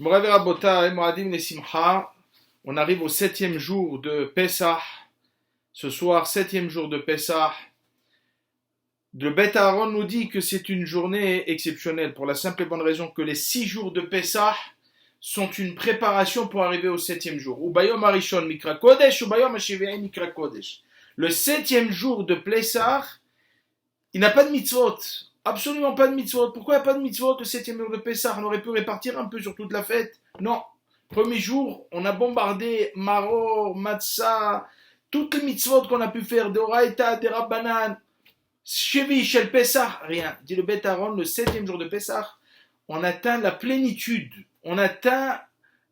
Moravi Rabota et Moadim Nesimcha, on arrive au septième jour de Pessah. Ce soir, septième jour de Pessah. Le Beth Aaron nous dit que c'est une journée exceptionnelle pour la simple et bonne raison que les 6 jours de Pessah sont une préparation pour arriver au septième jour. Ubayom Arishon Mikra Kodesh, Ubayom Hashivi'ai Mikra Kodesh. Le septième jour de Pessah, il n'a pas de mitzvot. Absolument pas de mitzvot. Pourquoi il n'y a pas de mitzvot le septième jour de Pessah? On aurait pu répartir un peu sur toute la fête. Non. Premier jour, on a bombardé Maror, Matzah, toutes les mitzvot qu'on a pu faire, de Oraïta, de Rabbanan, Chevi, Shel Pessah, rien. Dit le Beth Aaron, le septième jour de Pessah, on atteint la plénitude. On atteint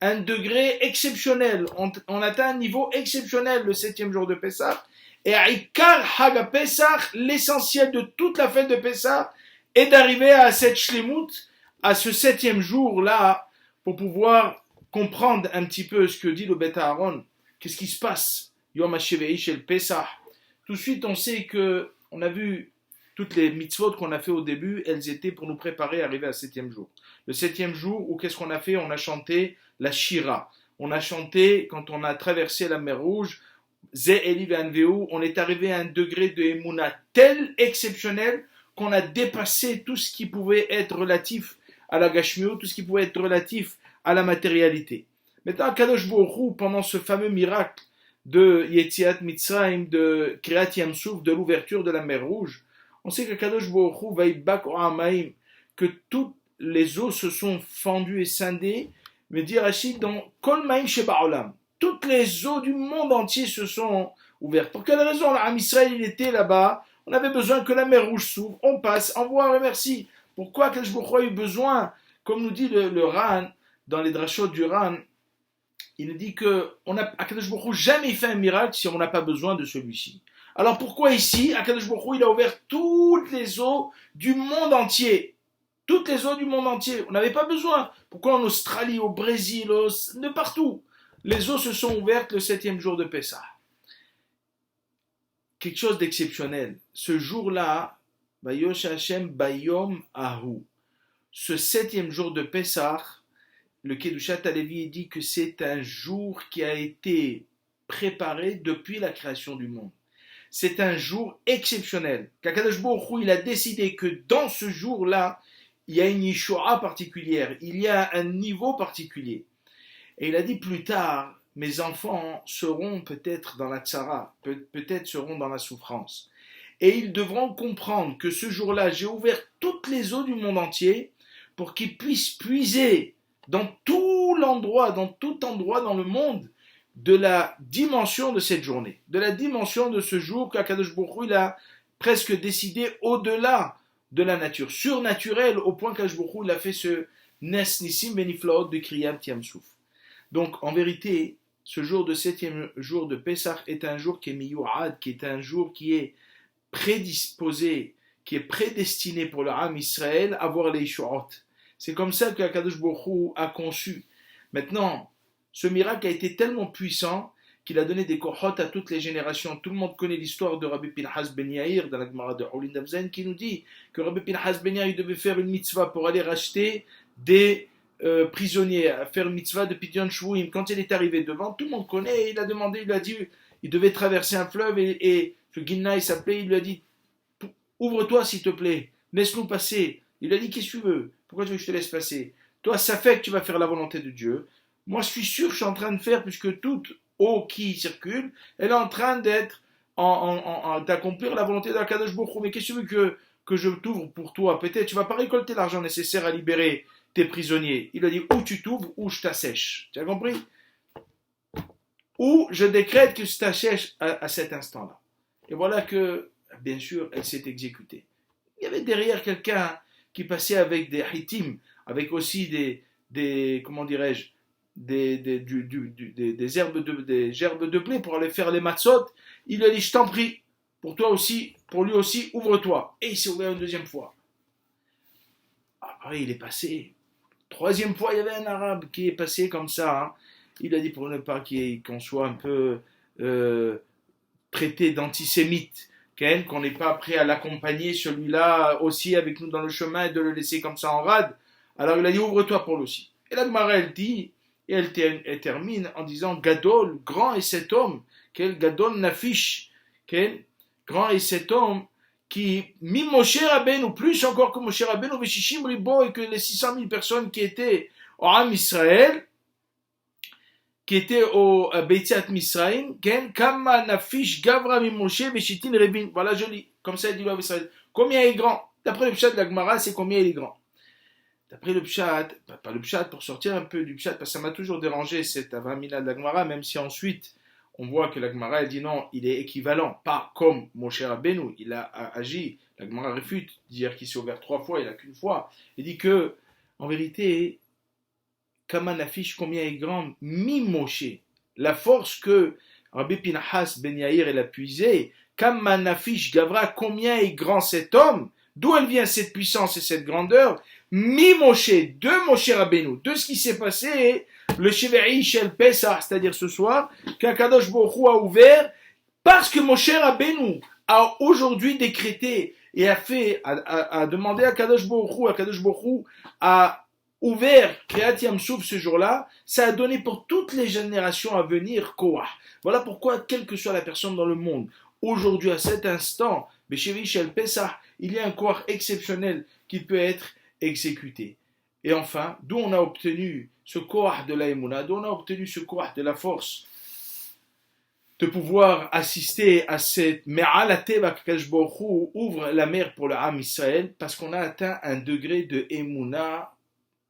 un degré exceptionnel. On atteint un niveau exceptionnel le septième jour de Pessah. Et à Ikar Haga Pessah, l'essentiel de toute la fête de Pessah, est d'arriver à cette shlemut, à ce septième jour-là, pour pouvoir comprendre un petit peu ce que dit le Beth Aaron. Qu'est-ce qui se passe? Yom HaShevei Shel Pessah. Tout de suite, on sait que, on a vu toutes les mitzvot qu'on a fait au début, elles étaient pour nous préparer à arriver à septième jour. Le septième jour, où qu'est-ce qu'on a fait? On a chanté la Shira. On a chanté, quand on a traversé la mer Rouge, Ze Eli Ve'anveu, on est arrivé à un degré de Emouna tel exceptionnel qu'on a dépassé tout ce qui pouvait être relatif à la Gashmiut, tout ce qui pouvait être relatif à la matérialité. Maintenant, Kadosh Baruch Hu, pendant ce fameux miracle de Yetziat Mitzrayim, de Kriyat Yamsouf, de l'ouverture de la mer Rouge, on sait que Kadosh Baruch Hu Vaïbak O'Hamaim, que toutes les eaux se sont fendues et scindées, mais dit Rachid dans Kol Maim Sheba Olam. Toutes les eaux du monde entier se sont ouvertes. Pour quelle raison? L'Am Israël, il était là-bas. On avait besoin que la mer Rouge s'ouvre. On passe, envoie un merci. Pourquoi Kadosh Baruch Hu a eu besoin? Comme nous dit le Ran, dans les drachot du Ran, il nous dit que Akadosh Baruch Hu jamais fait un miracle si on n'a pas besoin de celui-ci. Alors pourquoi ici, Akadosh Baruch Hu, il a ouvert toutes les eaux du monde entier? Toutes les eaux du monde entier. On n'avait pas besoin. Pourquoi en Australie, au Brésil, de partout? Les eaux se sont ouvertes le septième jour de Pessah. Quelque chose d'exceptionnel. Ce jour-là, Bayosh Hashem Bayom Ahu. Ce septième jour de Pessah, le Kedushat Alevi dit que c'est un jour qui a été préparé depuis la création du monde. C'est un jour exceptionnel. Qu'Akadosh Baruch Hu, il a décidé que dans ce jour-là, il y a une Yeshua particulière, il y a un niveau particulier. Et il a dit plus tard, mes enfants seront peut-être dans la tzara, peut-être seront dans la souffrance. Et ils devront comprendre que ce jour-là, j'ai ouvert toutes les eaux du monde entier pour qu'ils puissent puiser dans tout endroit dans le monde, de la dimension de cette journée, de la dimension de ce jour qu'Akadosh Baruch Hu, il a presque décidé au-delà de la nature, surnaturel, au point qu'Akadosh Baruch Hu, il a fait ce Nes Nissim Beniflaot de Kriyat Yamsouf. Donc, en vérité, ce jour de septième jour de Pessah est un jour qui est miyu'ad, qui est un jour qui est prédisposé, qui est prédestiné pour le Ham Israël à voir les Yeshuot. C'est comme ça que Akadosh Baruch Hu a conçu. Maintenant, ce miracle a été tellement puissant qu'il a donné des kohot à toutes les générations. Tout le monde connaît l'histoire de Rabbi Pinchas Ben Yair dans la Gemara de Houlin Davzen qui nous dit que Rabbi Pinchas Ben Yair devait faire une mitzvah pour aller racheter des prisonniers, faire une mitzvah de Pidyon Shvuim. Quand il est arrivé devant, tout le monde connaît, il a demandé, il a dit, il devait traverser un fleuve et le Guinna il s'appelait, il lui a dit, ouvre-toi s'il te plaît, laisse-nous passer. Il lui a dit, qu'est-ce que tu veux? Pourquoi tu veux que je te laisse passer? Toi, ça fait que tu vas faire la volonté de Dieu. Moi, je suis sûr que je suis en train de faire, puisque toute eau qui circule, elle est en train d'être, d'accomplir la volonté d'Akadosh Baruch Hu. Mais qu'est-ce que tu veux que je t'ouvre pour toi? Peut-être tu vas pas récolter l'argent nécessaire à libérer tes prisonniers. Il a dit, ou tu t'ouvres, ou je t'assèche. Tu as compris? Ou je décrète que je t'assèche à cet instant-là. Et voilà que, bien sûr, elle s'est exécutée. Il y avait derrière quelqu'un qui passait avec des hitim, avec aussi comment dirais-je, des gerbes de blé pour aller faire les matzot. Il lui a dit, je t'en prie, pour toi aussi, pour lui aussi, ouvre-toi. Et il s'est ouvert une deuxième fois. Après, il est passé. Troisième fois, il y avait un arabe qui est passé comme ça. Hein. Il a dit pour ne pas qu'on soit un peu traité d'antisémite, qu'on n'est pas prêt à l'accompagner, celui-là aussi avec nous dans le chemin et de le laisser comme ça en rade. Alors il a dit, ouvre-toi pour lui aussi. Et la Gemara, elle dit, et elle termine en disant, Gadol, grand est cet homme, quel Gadol Nafish, quel grand est cet homme qui, mi Moshe Rabbeinu, plus encore que Moshe Rabbeinu, Veshishim Ribo, et que les 600 000 personnes qui étaient au Am Israël, qui était au Beitiat Misraïm, Kama Nafish Gavra mi Moshe Veshitin Rebin. Voilà, joli. Comme ça, il dit Israël. Combien il est grand? D'après le pshat de la Gemara, c'est combien il est grand. D'après le pshat, pas le pshat, pour sortir un peu du pshat, parce que ça m'a toujours dérangé cette avamina de la Gemara, même si ensuite, on voit que la Gemara, elle dit non, il est équivalent, pas comme Moshe Rabbeinu, il a agi. La Gemara réfute, dire qu'il s'est ouvert 3 fois, il n'a qu'une fois. Il dit que, en vérité, Kama Nafish, combien est grand, mi Moshe. La force que Rabbi Pinhas Ben Yair elle a puisée, Kama Nafish Gavra, combien est grand cet homme, d'où elle vient cette puissance et cette grandeur, mi Moshe, de Moshe Rabbeinu, de ce qui s'est passé, le Shevei Shel Pesach, c'est-à-dire ce soir, qu'Akadosh Baruch Hu a ouvert, parce que Moshe Rabbeinu a aujourd'hui décrété et a demandé à Kadosh Baruch Hu a ouvert Kriyat Yam Souf ce jour-là, ça a donné pour toutes les générations à venir Koah. Voilà pourquoi, quelle que soit la personne dans le monde, aujourd'hui à cet instant, Beshevi Shel Pesach, il y a un Koah exceptionnel qui peut être exécuté. Et enfin, d'où on a obtenu ce Koah de la Emouna, d'où on a obtenu ce Koah de la force, de pouvoir assister à cette Me'al Teva qu'Akadosh Baruch Hu ouvre la mer pour le Ham Israël, parce qu'on a atteint un degré de Emouna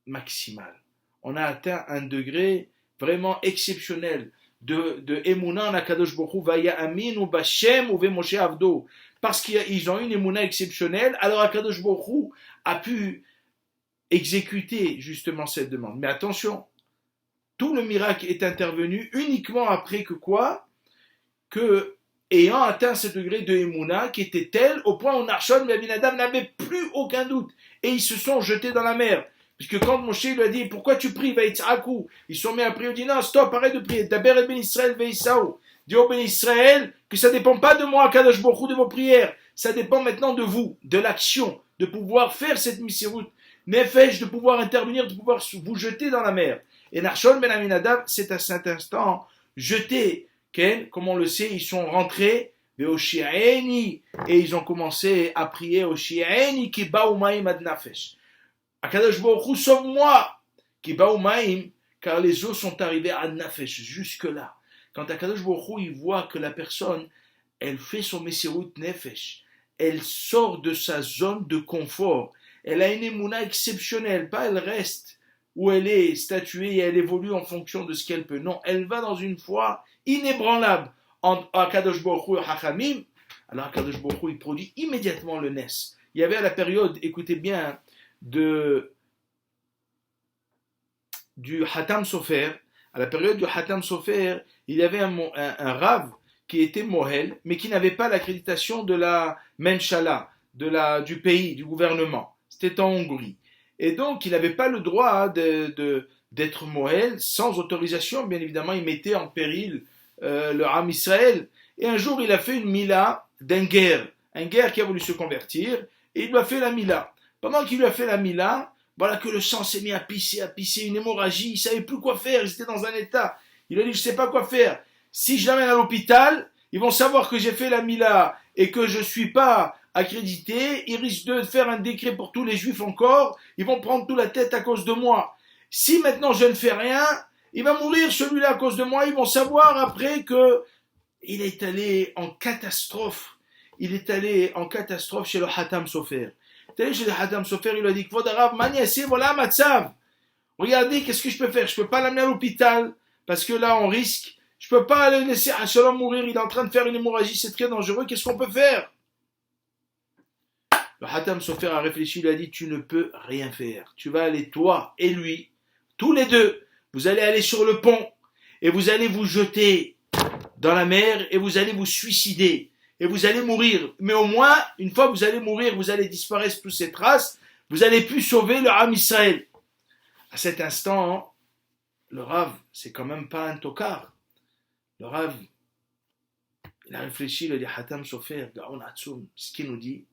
maximal. On a atteint un degré vraiment exceptionnel de Emouna en Akadosh Baruch Hu, Vaya Amin ou Bashem ou Moshe Avdo. Parce qu'ils ont une Emouna exceptionnelle, alors Akadosh Baruch Hu a pu exécuter justement cette demande. Mais attention, tout le miracle est intervenu uniquement après que quoi? Que, ayant atteint ce degré de Emouna qui était tel au point où Narshon et Abinadab n'avaient plus aucun doute. Et ils se sont jetés dans la mer. Puisque quand Moshe lui a dit, pourquoi tu pries, Vaïtzrakou, ils sont mis à prier, il dit, non, stop, arrête de prier, Daber et Ben Israël, Veïsaou. Dis au Ben Israël que ça ne dépend pas de moi, Kadosh Baruch Hu, de vos prières. Ça dépend maintenant de vous, de l'action, de pouvoir faire cette misérut. Nefesh, de pouvoir intervenir, de pouvoir vous jeter dans la mer. Et Narshon Ben Aminadab, c'est à cet instant jeté. Comme on le sait, ils sont rentrés, et ils ont commencé à prier au Shi'eni qui ba'umaim ad nafesh. Akadosh Baruch Hu, sauve-moi, qui ba'umaim, car les eaux sont arrivées à nafesh, jusque-là. Quand Akadosh Baruch Hu, il voit que la personne, elle fait son mesirut nefesh, elle sort de sa zone de confort, elle a une émouna exceptionnelle, pas elle reste où elle est statuée et elle évolue en fonction de ce qu'elle peut. Non, elle va dans une foi inébranlable en Akadosh Baruch Hu et Hachamim. Alors Akadosh Baruch Hu, il produit immédiatement le Nes. Il y avait à la période, écoutez bien, du Hatam Sofer, à la période du Hatam Sofer, il y avait un Rav qui était Mohel, mais qui n'avait pas l'accréditation de la Menshala, du pays, du gouvernement. C'était en Hongrie. Et donc, il n'avait pas le droit d'être Mohel sans autorisation. Bien évidemment, il mettait en péril le Ham Israël. Et un jour, il a fait une mila d'un guerre qui a voulu se convertir, et il lui a fait la mila. Pendant qu'il lui a fait la mila, voilà que le sang s'est mis à pisser, une hémorragie, il ne savait plus quoi faire, il était dans un état. Il a dit, je ne sais pas quoi faire. Si je l'amène à l'hôpital, ils vont savoir que j'ai fait la mila et que je ne suis pas accrédité, ils risquent de faire un décret pour tous les juifs encore, ils vont prendre toute la tête à cause de moi. Si maintenant je ne fais rien, il va mourir celui-là à cause de moi, ils vont savoir après que il est allé en catastrophe. Il est allé en catastrophe chez le Hatam Sofer. Il est allé chez le Hatam Sofer, il lui a dit, voilà Matzav. Regardez, qu'est-ce que je peux faire? Je ne peux pas l'amener à l'hôpital, parce que là on risque. Je ne peux pas le laisser Hachalom mourir, il est en train de faire une hémorragie, c'est très dangereux, qu'est-ce qu'on peut faire? Le Hatam Sofer a réfléchi, il a dit, tu ne peux rien faire. Tu vas aller, toi et lui, tous les deux, vous allez aller sur le pont, et vous allez vous jeter dans la mer, et vous allez vous suicider, et vous allez mourir. Mais au moins, une fois que vous allez mourir, vous allez disparaître toutes ces traces, vous allez plus sauver le Ham Israël. À cet instant, le Rav, c'est quand même pas un tokar. Le Rav, il a réfléchi, il a dit, Hatam Sofer, Gaon Hatzum, ce qu'il nous dit,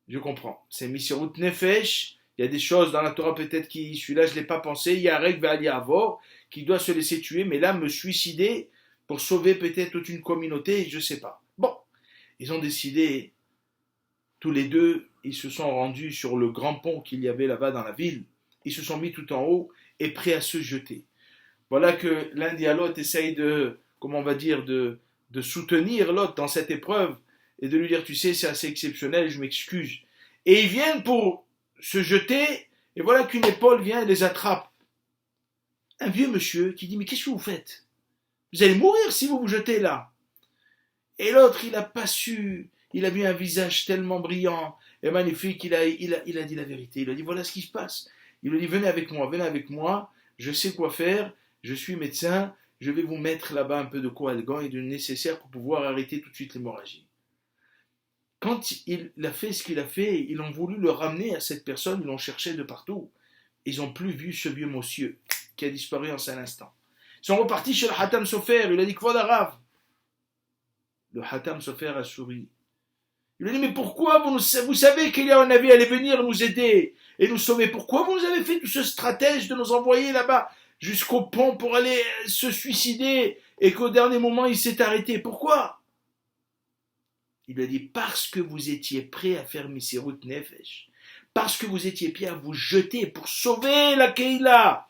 je comprends. C'est Misirut Nefesh, Il y a des choses dans la Torah peut-être qui, celui-là je ne l'ai pas pensé, il y a Yarek ve'ali avor, qui doit se laisser tuer, mais là me suicider pour sauver peut-être toute une communauté, je ne sais pas. Bon, ils ont décidé, tous les deux, ils se sont rendus sur le grand pont qu'il y avait là-bas dans la ville, ils se sont mis tout en haut et prêts à se jeter. Voilà que l'un et l'autre essaye de, comment on va dire, de soutenir l'autre dans cette épreuve et de lui dire, tu sais, c'est assez exceptionnel, je m'excuse. Et ils viennent pour se jeter, et voilà qu'une épaule vient et les attrape. Un vieux monsieur qui dit, mais qu'est-ce que vous faites? Vous allez mourir si vous vous jetez là. Et l'autre, il n'a pas su, il a vu un visage tellement brillant et magnifique, il a dit la vérité. Il a dit, voilà ce qui se passe. Il lui a dit, venez avec moi, je sais quoi faire, je suis médecin, je vais vous mettre là-bas un peu de coalgan et de nécessaire pour pouvoir arrêter tout de suite l'hémorragie. Quand il a fait ce qu'il a fait, ils ont voulu le ramener à cette personne, ils l'ont cherché de partout. Ils n'ont plus vu ce vieux monsieur qui a disparu en un instant. Ils sont repartis chez le Hatam Sofer, il a dit, quoi d'arabe? Le Hatam Sofer a souri. Il lui a dit, mais pourquoi vous savez qu'il y a un navire allait venir nous aider et nous sauver? Pourquoi vous nous avez fait tout ce stratège de nous envoyer là-bas jusqu'au pont pour aller se suicider et qu'au dernier moment il s'est arrêté? Pourquoi? Il lui a dit, parce que vous étiez prêt à faire Misirut Nefesh, parce que vous étiez prêt à vous jeter pour sauver la Keïla,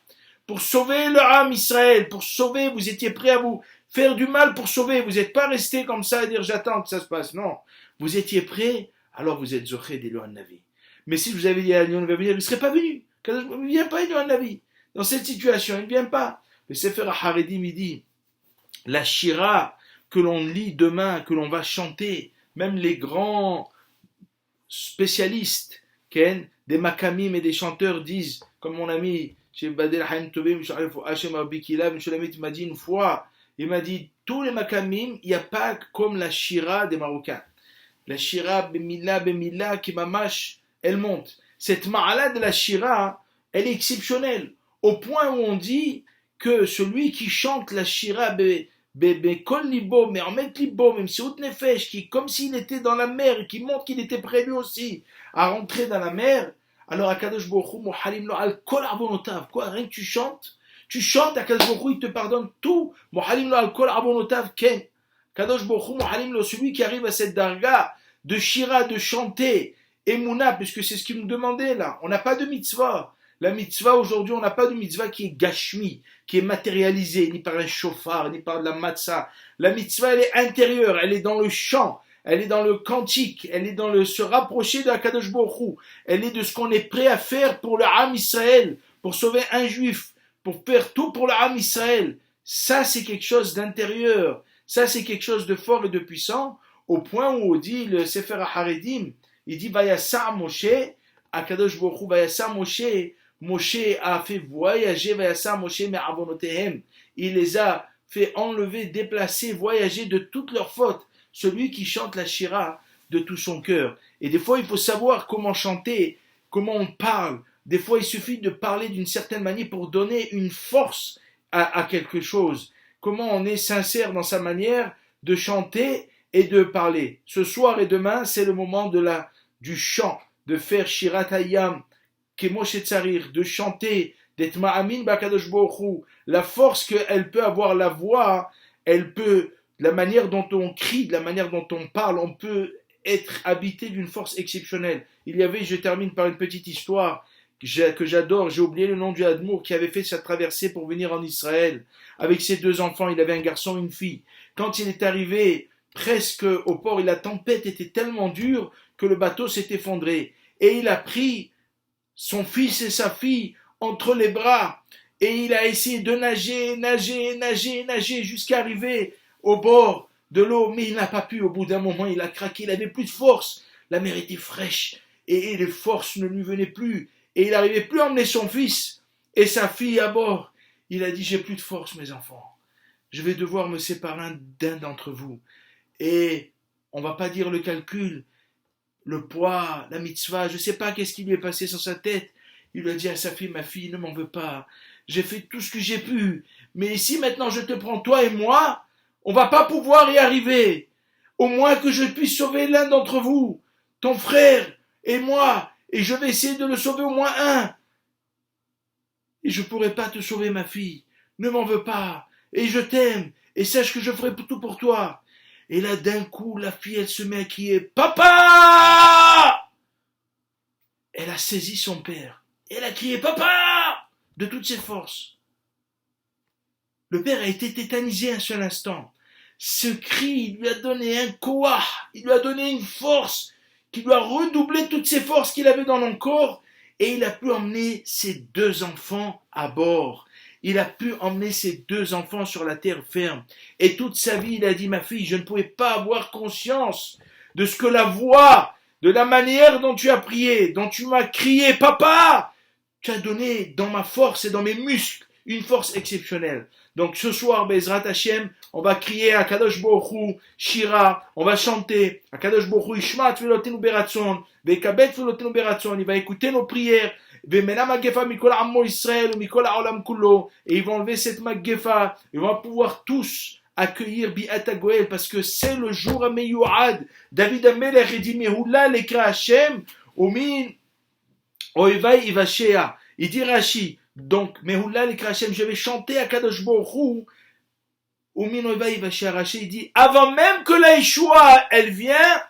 pour sauver le Ham Israël, pour sauver, vous étiez prêt à vous faire du mal pour sauver, vous n'êtes pas resté comme ça à dire j'attends que ça se passe, non, vous étiez prêt, alors vous êtes Zoché d'Elohan Navi. Mais si vous avez dit à Elion va venir, il ne serait pas venu, il ne vient pas Elohan Navi, dans cette situation, il ne vient pas. Le Sefer HaHaredim, il dit, la Shira que l'on lit demain, que l'on va chanter, même les grands spécialistes, Ken, des makamim et des chanteurs disent, comme mon ami chez Badel Haim Tovim, Hachem Abikila, Mshulamit m'a dit une fois, il m'a dit, tous les makamim, il n'y a pas comme la Shira des Marocains. La Shira Bemila, qui mamash, elle monte. Cette ma'ala de la Shira, elle est exceptionnelle, au point où on dit que celui qui chante la Shira Kol Libo, mais en met Libo, même si Nefesh, qui comme s'il était dans la mer, et qui montre qu'il était prêt lui aussi à rentrer dans la mer, alors Akadosh Baruch Hu Mohalim Lo Al Kol Arbonotav, quoi, rien que tu chantes, Akadosh Baruch Hu, il te pardonne tout, Mohalim Lo Al Kol Arbonotav, Ken, Akadosh Baruch Hu Mohalim Lo, celui qui arrive à cette darga de Shira, de chanter, Emouna, puisque c'est ce qu'il nous demandait là, on n'a pas de mitzvah. La mitzvah, aujourd'hui, on n'a pas de mitzvah qui est gashmi, qui est matérialisée, ni par un chauffard, ni par de la matzah. La mitzvah, elle est intérieure, elle est dans le chant, elle est dans le cantique, elle est dans le se rapprocher de Akadosh Baruch Hu, elle est de ce qu'on est prêt à faire pour le Ham Israël, pour sauver un juif, pour faire tout pour le Ham Israël. Ça, c'est quelque chose d'intérieur, ça, c'est quelque chose de fort et de puissant, au point où on dit, le Sefer HaHaredim, il dit, Vayassa Moshe, Akadosh Baruch Hu, Vayassa Moshe, Moshe a fait voyager Vayassa Moshe me'avonotehem. Il les a fait enlever, déplacer, voyager de toutes leurs fautes. Celui qui chante la Shira de tout son cœur. Et des fois, il faut savoir comment chanter, comment on parle. Des fois, il suffit de parler d'une certaine manière pour donner une force à quelque chose. Comment on est sincère dans sa manière de chanter et de parler. Ce soir et demain, c'est le moment du chant, de faire Shirat Hayam, de chanter, d'être ma'amin bakadosh Baruch Hu, la force qu'elle peut avoir la voix, elle peut, la manière dont on crie, de la manière dont on parle, on peut être habité d'une force exceptionnelle. Il y avait, je termine par une petite histoire que j'adore, j'ai oublié le nom du Admour qui avait fait sa traversée pour venir en Israël avec ses deux enfants, il avait un garçon et une fille. Quand il est arrivé presque au port, la tempête était tellement dure que le bateau s'est effondré et il a pris son fils et sa fille entre les bras, et il a essayé de nager, jusqu'à arriver au bord de l'eau, mais il n'a pas pu, au bout d'un moment, il a craqué, il n'avait plus de force, la mer était fraîche, et les forces ne lui venaient plus, et il n'arrivait plus à emmener son fils et sa fille à bord. Il a dit, j'ai plus de force, mes enfants, je vais devoir me séparer d'un d'entre vous, et on va pas dire le calcul, le poids, la mitzvah, je ne sais pas qu'est-ce qui lui est passé sur sa tête. Il lui a dit à sa fille, ma fille, ne m'en veux pas. J'ai fait tout ce que j'ai pu. Mais si maintenant je te prends, toi et moi, on va pas pouvoir y arriver. Au moins que je puisse sauver l'un d'entre vous, ton frère et moi. et je vais essayer de le sauver au moins un. Et je pourrai pas te sauver, ma fille. Ne m'en veux pas. Et je t'aime. Et sache que je ferai tout pour toi. Et là, d'un coup, la fille, elle se met à crier, Papa! Elle a saisi son père. Elle a crié, Papa! De toutes ses forces. Le père a été tétanisé un seul instant. Ce cri, il lui a donné un koah, il lui a donné une force, qui lui a redoublé toutes ces forces qu'il avait dans le corps, et il a pu emmener ses deux enfants à bord. Il a pu emmener ses deux enfants sur la terre ferme. Et toute sa vie, il a dit, ma fille, je ne pouvais pas avoir conscience de ce que la voix, de la manière dont tu as prié, dont tu m'as crié, Papa, tu as donné dans ma force et dans mes muscles une force exceptionnelle. Donc ce soir, Bezrat Hashem, on va crier à Kadosh Baruch Hu, Shira, on va chanter à Kadosh Baruch Hu, Ishma Tfilotenu Beratzon, Vekabel Tfilotenu Beratzon, il va écouter nos prières, Vemena Magefa Mikol Ammo Israël ou Mikol Haolam Kullo, et ils vont enlever cette Magefa, ils vont pouvoir tous accueillir Bi'at Goel, parce que c'est le jour à Meyuad. David Amelech dit Mehoula lekra Hashem, Omin Oivai Ivashea. Il dit Rashi, donc Mehoula lekra Hashem, je vais chanter à Kadosh Baruch Hu. Omin Oivai Ivashea. Rashi, il dit, avant même que la Yeshua, elle vient,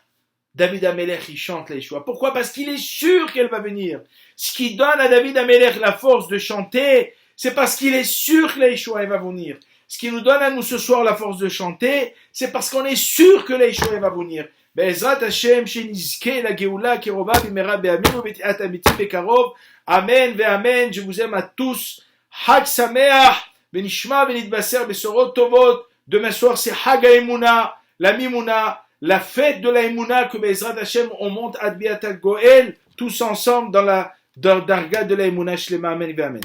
David Amelech, il chante la Yeshua. Pourquoi? Parce qu'il est sûr qu'elle va venir. Ce qui donne à David Amelech la force de chanter, c'est parce qu'il est sûr que la Yeshua, elle va venir. Ce qui nous donne à nous ce soir la force de chanter, c'est parce qu'on est sûr que la Yeshua va venir. Be'ezrat Hashem, shenizke la geoula kirova bimera be'aminu beti'at amitim bekarov. Amen ve'amen. Je vous aime à tous. Hag sameach, benishma benitbaser besorot tovot. Demain soir, c'est Hag ha'emuna, la mimouna, la fête de la Emouna que Be'ezrat Hashem, on monte à Biat Goel, tous ensemble dans la darga de la Emouna. Shlema, amen ve'amen.